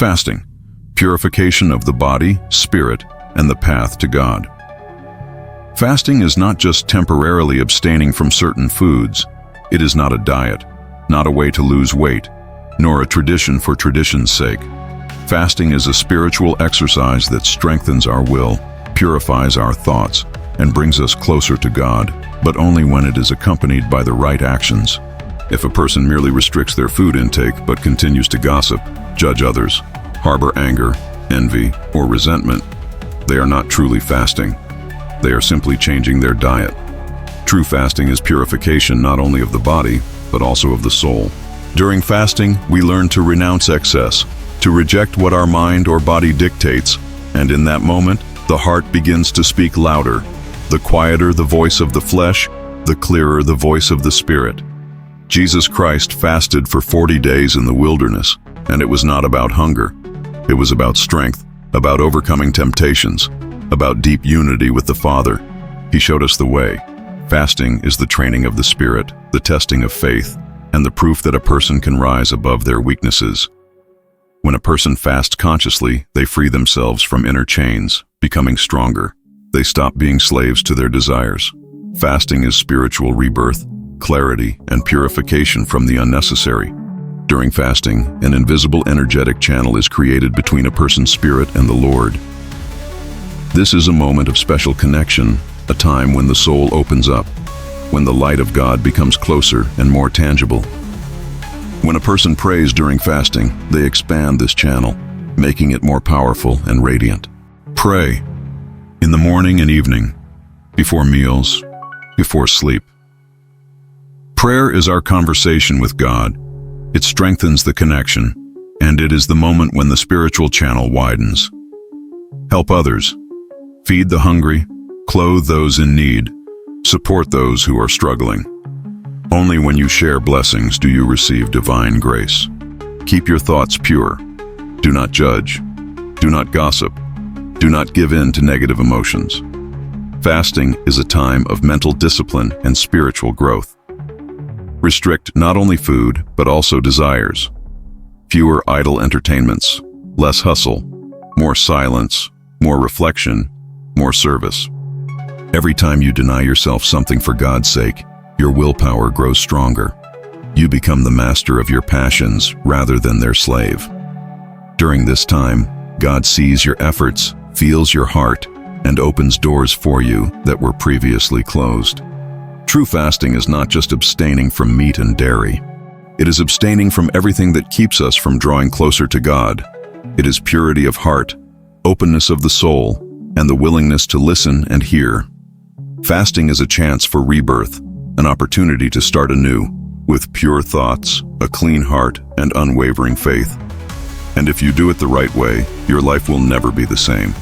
Fasting, purification of the body, spirit, and the path to God. Fasting is not just temporarily abstaining from certain foods. It is not a diet, not a way to lose weight, nor a tradition for tradition's sake. Fasting is a spiritual exercise that strengthens our will, purifies our thoughts, and brings us closer to God, but only when it is accompanied by the right actions. If a person merely restricts their food intake but continues to gossip, judge others, harbor anger, envy, or resentment, they are not truly fasting. They are simply changing their diet. True fasting is purification not only of the body, but also of the soul. During fasting, we learn to renounce excess, to reject what our mind or body dictates, and in that moment, the heart begins to speak louder. The quieter the voice of the flesh, the clearer the voice of the Spirit. Jesus Christ fasted for 40 days in the wilderness, and it was not about hunger. It was about strength, about overcoming temptations, about deep unity with the Father. He showed us the way. Fasting is the training of the Spirit, the testing of faith, and the proof that a person can rise above their weaknesses. When a person fasts consciously, they free themselves from inner chains, becoming stronger. They stop being slaves to their desires. Fasting is spiritual rebirth, clarity, and purification from the unnecessary. During fasting, an invisible energetic channel is created between a person's spirit and the Lord. This is a moment of special connection, a time when the soul opens up, when the light of God becomes closer and more tangible. When a person prays during fasting, they expand this channel, making it more powerful and radiant. Pray in the morning and evening, before meals, before sleep. Prayer is our conversation with God. It strengthens the connection, and it is the moment when the spiritual channel widens. Help others. Feed the hungry, clothe those in need, support those who are struggling. Only when you share blessings do you receive divine grace. Keep your thoughts pure. Do not judge. Do not gossip. Do not give in to negative emotions. Fasting is a time of mental discipline and spiritual growth. Restrict not only food, but also desires. Fewer idle entertainments, less hustle, more silence, more reflection, more service. Every time you deny yourself something for God's sake, your willpower grows stronger. You become the master of your passions rather than their slave. During this time, God sees your efforts, feels your heart, and opens doors for you that were previously closed. True fasting is not just abstaining from meat and dairy. It is abstaining from everything that keeps us from drawing closer to God. It is purity of heart, openness of the soul, and the willingness to listen and hear. Fasting is a chance for rebirth, an opportunity to start anew, with pure thoughts, a clean heart, and unwavering faith. And if you do it the right way, your life will never be the same.